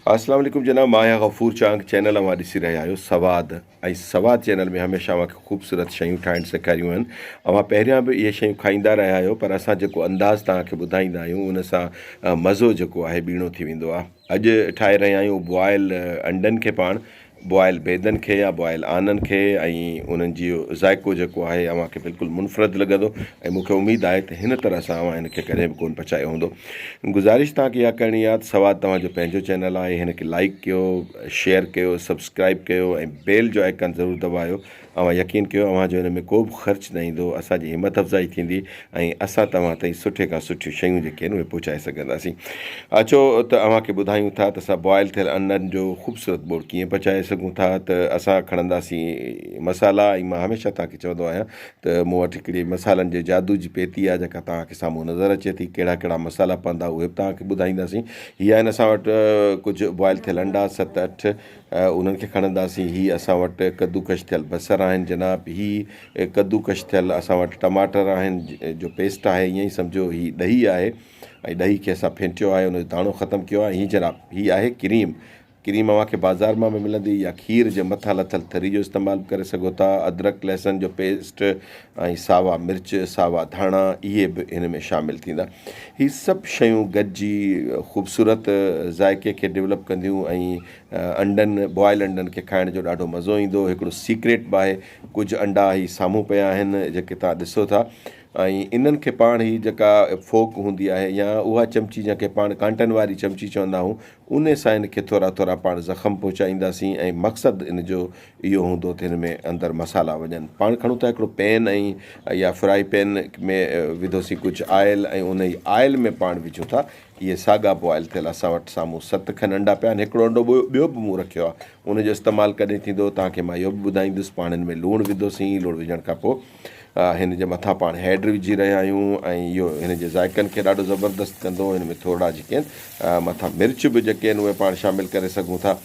अस्सलाम वालेकुम जनाब, माया गफ़ूर चांग चैनल अवां ॾिसी रहिया आहियो। सवाद ऐं सवाद चैनल में हमेशह अव्हांखे ख़ूबसूरत शयूं ठाहिणु सेखारियूं आहिनि। अव्हां पहिरियां बि इहे शयूं खाईंदा रहिया आहियो, पर असां जेको अंदाज़ तव्हांखे ॿुधाईंदा आहियूं उन सां मज़ो जेको आहे ॿीणो थी वेंदो आहे। अॼु ठाहे रहिया आहियूं बॉयल अंडनि खे, पाण बॉयल बेदनि खे या बॉयल आननि खे, ऐं उन्हनि जो ज़ाइको जेको आहे अव्हांखे बिल्कुलु मुनफ़रद लॻंदो ऐं मूंखे उमेदु आहे त हिन तरह सां अव्हां हिनखे कॾहिं बि कोन पचायो हूंदो। गुज़ारिश तव्हांखे इहा करणी आहे त सवाद तव्हांजो पंहिंजो चैनल आहे, हिनखे लाइक कयो, शेयर कयो, सब्सक्राइब कयो ऐं बेल जो आइकन ज़रूरु दॿायो। अव्हां यकीन कयो, अव्हांजो हिन में को बि ख़र्चु न ईंदो, असांजी हिमत अफ़ज़ाई थींदी ऐं असां तव्हां ताईं सुठे खां सुठियूं शयूं जेके आहिनि उहे पहुचाए सघंदासीं। अचो त अव्हांखे ॿुधायूं था त असां बॉयल थियल अननि जो ख़ूबसूरत बोड़ कीअं पचाए सघूं था। त असां खणंदासीं मसाला, ऐं मां हमेशह तव्हांखे चवंदो आहियां त मूं वटि हिकिड़ी मसालनि जे जादू जी पेती आहे जेका तव्हांखे साम्हूं नज़र अचे थी। कहिड़ा कहिड़ा मसाला पवंदा उहे बि तव्हांखे ॿुधाईंदासीं। हीअ आहिनि असां वटि कुझु बॉयल थियल अंडा 7-8, उन्हनि खे खणंदासीं। हीअ असां वटि कद्दूकश थियल बसर आहिनि जनाब। हीअ कद्दूकश थियल असां वटि टमाटर आहिनि जो पेस्ट आहे, ईअं ई सम्झो। हीअ ॾही आहे ऐं ॾही खे असां फेंटियो आहे, उनजो दाणो ख़तमु कयो आहे। हीअ जनाब हीअ आहे क्रीम। क्रीम अव्हांखे बाज़ार मां बि मिलंदी, या खीर जे मथां लथल थरी जो इस्तेमालु करे सघो था। अदरक लहसुन जो पेस्ट ऐं सावा मिर्च, सावा धाणा, इहे बि हिन में शामिलु थींदा। हीअ सभु शयूं गॾिजी ख़ूबसूरत ज़ाइके खे डेवलप कंदियूं ऐं बॉयल अंडनि खे खाइण जो ॾाढो मज़ो ईंदो। हिकिड़ो सीक्रेट बि आहे। कुझु अंडा ही साम्हूं पिया आहिनि जेके तव्हां ॾिसो था, ऐं इन्हनि खे पाण ई जेका फोक हूंदी आहे, या उहा चमची जंहिंखे पाण कांटनि वारी चमची चवंदा आहियूं, उन सां इनखे थोरा थोरा पाण ज़ख़म पहुचाईंदासीं। ऐं मक़सदु इन जो इहो हूंदो त हिन में अंदरि मसाला वञनि। पाण खणूं था हिकिड़ो पैन ऐं या फ्राई पैन में विधोसीं कुझु आयल, ऐं उन ई आयल में पाण विझूं था इहे साॻा बॉयल थियल। असां वटि साम्हूं 7 खनि अंडा पिया आहिनि। हिकिड़ो अंडो ॿियो बि मूं रखियो आहे, उनजो इस्तेमालु कॾहिं थींदो तव्हांखे मां इहो बि ॿुधाईंदुसि। पाण हिन में लूणु विधोसीं, लूणु विझण खां पोइ हिन जे मथां पाण हैड विझी रहिया आहियूं, ऐं इहो हिन जे ज़ाइकनि खे ॾाढो ज़बरदस्तु कंदो। हिन में थोरा जेके आहिनि मथां मिर्च बि जेके आहिनि उहे पाण शामिलु करे सघूं था।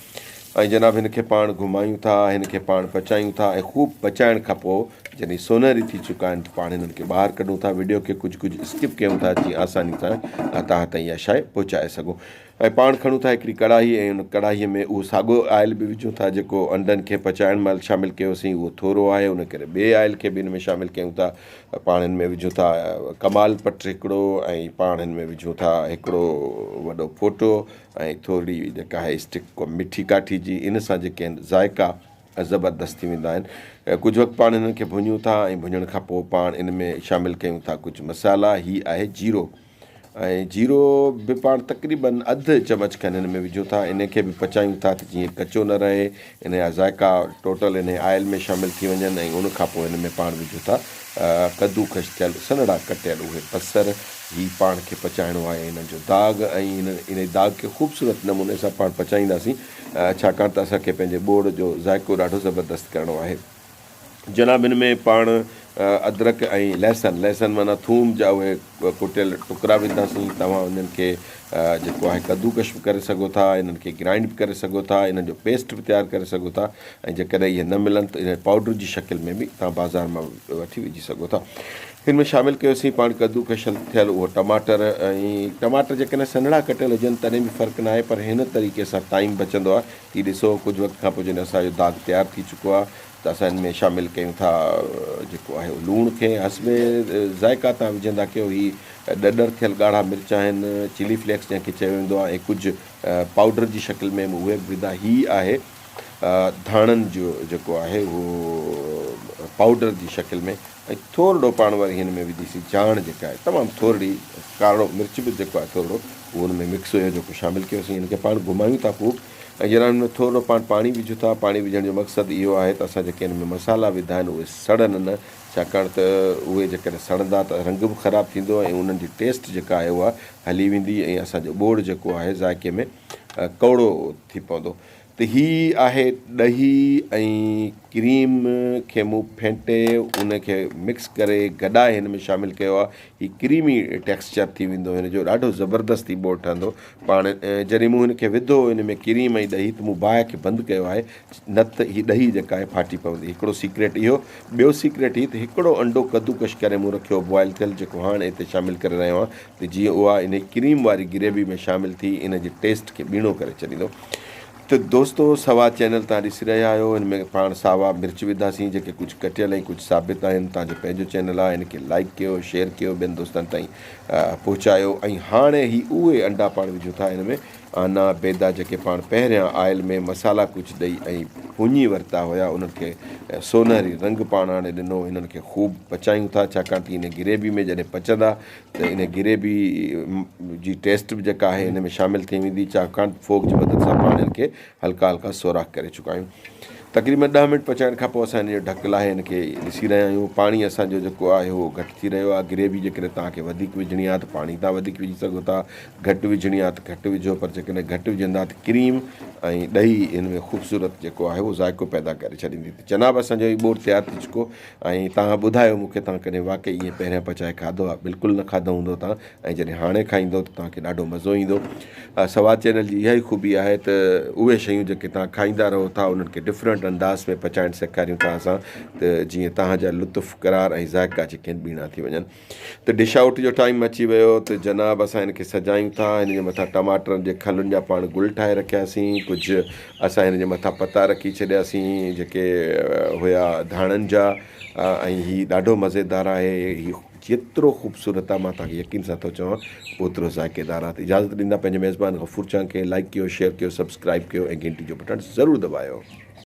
ऐं जनाब हिन खे पाण घुमायूं था, हिन खे पाण पचायूं था, ऐं ख़ूब पचाइण खां पोइ जॾहिं सोनहरी थी चुका आहिनि त पाण हिननि खे ॿाहिरि कढूं था। वीडियो खे कुझु स्किप कयूं था जीअं आसानी सां तव्हां ताईं इहा शइ पहुचाए सघूं। ऐं पाण खणूं था हिकिड़ी कढ़ाई, ऐं उन कढ़ाईअ में उहो साॻियो आयल बि विझूं था जेको अंडनि खे पचाइण महिल शामिलु कयोसीं, उहो थोरो आहे। उन करे ॿिए आयल खे बि हिन में शामिलु कयूं था। पाण हिन में विझूं था कमाल पट हिकिड़ो, ऐं पाण हिन में विझूं था हिकिड़ो वॾो फोटो, ऐं थोरी जेका आहे स्टिक मिठी काठी जी। इन सां जेके आहिनि ज़ाइका ज़बरदस्त थी वेंदा आहिनि। कुझु वक़्तु पाण हिननि खे भुञूं था, ऐं भुञण खां पोइ पाण इन में शामिलु कयूं था कुझु मसाला। ही आहे जीरो, ऐं जीरो बि पाण तक़रीबन अधु चमच खनि हिन में विझूं था। इन खे बि पचायूं था त जीअं कचो न रहे, इन जा ज़ाइका टोटल इन आयल में शामिलु थी वञनि। ऐं उन खां पोइ हिन में पाण विझूं था कद्दूकश थियल सन्हड़ा कटियल उहे बसर। ही पाण खे पचाइणो आहे इन्हनि जो दाग़, ऐं इन दाग़ खे ख़ूबसूरत नमूने सां पाण पचाईंदासीं, छाकाणि त असांखे पंहिंजे बोड़ जो ज़ाइको ॾाढो ज़बरदस्तु करिणो आहे। जनाब हिन में पाण अदरक ऐं लहसन माना थूम जा उहे कुटियल टुकड़ा विझंदासीं। तव्हां उन्हनि खे जेको आहे कद्दूकश बि करे सघो था, इन्हनि खे ग्राइंड बि करे सघो था, इन्हनि जो पेस्ट बि तयारु करे सघो था। ऐं जेकॾहिं इहे न मिलनि त इन पाउडर जी शकिल में बि तव्हां बाज़ार मां वठी विझी सघो था। हिन में शामिलु कयोसीं पाण कद्दूकश थियल उहो टमाटर। ऐं टमाटर जेकॾहिं सन्हड़ा कटियल हुजनि तॾहिं बि फ़र्क़ु न आहे, पर हिन तरीक़े सां टाइम बचंदो आहे। ही ॾिसो कुझु वक़्त खां पोइ जॾहिं असांजो दाग़ तयारु थी चुको आहे त असां हिन में शामिलु कयूं था जेको आहे लूण खे। हस्बे ज़ाइका तव्हां विझंदा कयो। ही ॾॾर थियल ॻाढ़ा मिर्च आहिनि, चिली फ्लेक्स जंहिंखे चयो वेंदो आहे, ऐं कुझु पाउडर जी शकिल में उहे बि विधा। ही आहे धाणनि जो जेको आहे उहो पाउडर जी शकिल में, ऐं थोरो पाण वरी हिन में विधीसीं जाण जेका आहे तमामु थोरी, कारो मिर्च बि जेको आहे थोरो उहो हुन में मिक्स हुयो जेको शामिलु कयोसीं। हिन खे पाण घुमायूं था ख़ूब, ऐं जॾहिं हिन में थोरो पाण पाणी विझूं था। पाणी विझण जो मक़सदु इहो आहे त असां जेके हिन में मसाला विधा आहिनि उहे सड़नि न, छाकाणि त उहे जेकॾहिं सड़ंदा त रंग बि ख़राबु थींदो, ऐं उन्हनि जी टेस्ट जेका आहे उहा हली वेंदी, ऐं असांजो बोड़ जेको आहे ज़ाइके में कौड़ो थी पवंदो। त ही आहे ॾही ऐं क्रीम खे मूं फेंटे उनखे मिक्स करे गॾाए हिन में शामिलु कयो आहे। ही क्रीमी टेक्सचर थी वेंदो हिन जो, ॾाढो ज़बरदस्ती बोर ठहंदो पाण। जॾहिं मूं हिन खे विधो हिन में क्रीम ऐं ॾही, त मूं बाहि खे बंदि कयो आहे, न त ही ॾही जेका आहे फाटी पवंदी। हिकिड़ो सीक्रेट इहो। ॿियो सीक्रेट ही त हिकिड़ो अंडो कद्दूकश करे मूं रखियो बॉइल थियल, जेको हाणे हिते शामिलु करे रहियो आहियां, त जीअं उहा इन क्रीम वारी ग्रेवी में शामिलु थी इन जे टेस्ट खे ॿीणो करे छॾींदो। त दोस्तो, सवाद चैनल तव्हां ॾिसी रहिया आहियो। हिन में पाण सावा मिर्च विधासीं, जेके कुझु कटियल ऐं कुझु साबित आहिनि। तव्हांजो पंहिंजो चैनल आहे, हिन खे लाइक कयो, शेयर कयो, ॿियनि दोस्तनि ताईं पहुचायो। ऐं हाणे ही उहे अंडा पाण विझूं था हिन में, आना बेदा, जेके पाण पहिरियां ऑयल में मसाला कुझु ॾेई ऐं भुञी वरिता हुया, उन्हनि खे सोनहरी रंग पाण हाणे ॾिनो। हिननि खे ख़ूब पचायूं था, छाकाणि त इन ग्रेवी में जॾहिं पचंदा त इन ग्रेवी जी टेस्ट बि जेका आहे हिन में शामिलु थी वेंदी, छाकाणि फोक जी मदद सां पाण हिन खे हल्का हल्का सोराख करे चुका आहियूं। तक़रीबन 10 मिंट पचाइण खां पोइ असां हिन जो ढक लाहे हिन खे ॾिसी रहिया आहियूं। पाणी असांजो जेको आहे उहो घटि थी रहियो आहे। ग्रेवी जेकॾहिं तव्हांखे वधीक विझणी आहे त पाणी तव्हां वधीक विझी सघो था, घटि विझणी आहे त घटि विझो। पर जेकॾहिं घटि विझंदा त क्रीम ऐं ॾही हिन में ख़ूबसूरत जेको आहे उहो ज़ाइको पैदा करे छॾींदी। त जनाब, असांजो हीउ ॿोर तयारु थी चुको। ऐं तव्हां ॿुधायो मूंखे, तव्हां कॾहिं वाक़ई ईअं पहिरियां पचाए खाधो आहे? बिल्कुलु न खाधो हूंदो तव्हां, ऐं जॾहिं हाणे खाईंदो त तव्हांखे ॾाढो मज़ो ईंदो। सवाद चैनल जी इहा ई ख़ूबी आहे त उहे शयूं जेके तव्हां खाईंदा रहो था, उन्हनि खे डिफरेंट अंदाज़ में पचाइण सेखारियूं था असां, त जीअं तव्हांजा लुत्फ़ करार ऐं ज़ाइका जेके आहिनि ॿीणा थी वञनि। त डिश आउट जो टाइम अची वियो। त जनाब, असां हिन खे सजायूं था। हिन जे मथां टमाटरनि जे खलुनि जा पाण गुल ठाहे रखियासीं, कुझु असां हिन जे मथां पता रखी छॾियासीं जेके हुया धाणनि जा। ऐं हीउ ॾाढो मज़ेदार आहे। हीउ जेतिरो ख़ूबसूरत आहे, मां तव्हांखे यकीन सां थो चवां, ओतिरो ज़ाइकेदार आहे। त इजाज़त ॾींदा पंहिंजे मेज़बान गफ़ूर चांद खे लाइक कयो, शेयर कयो, सब्सक्राइब कयो ऐं घंटी जो बटण ज़रूरु दॿायो।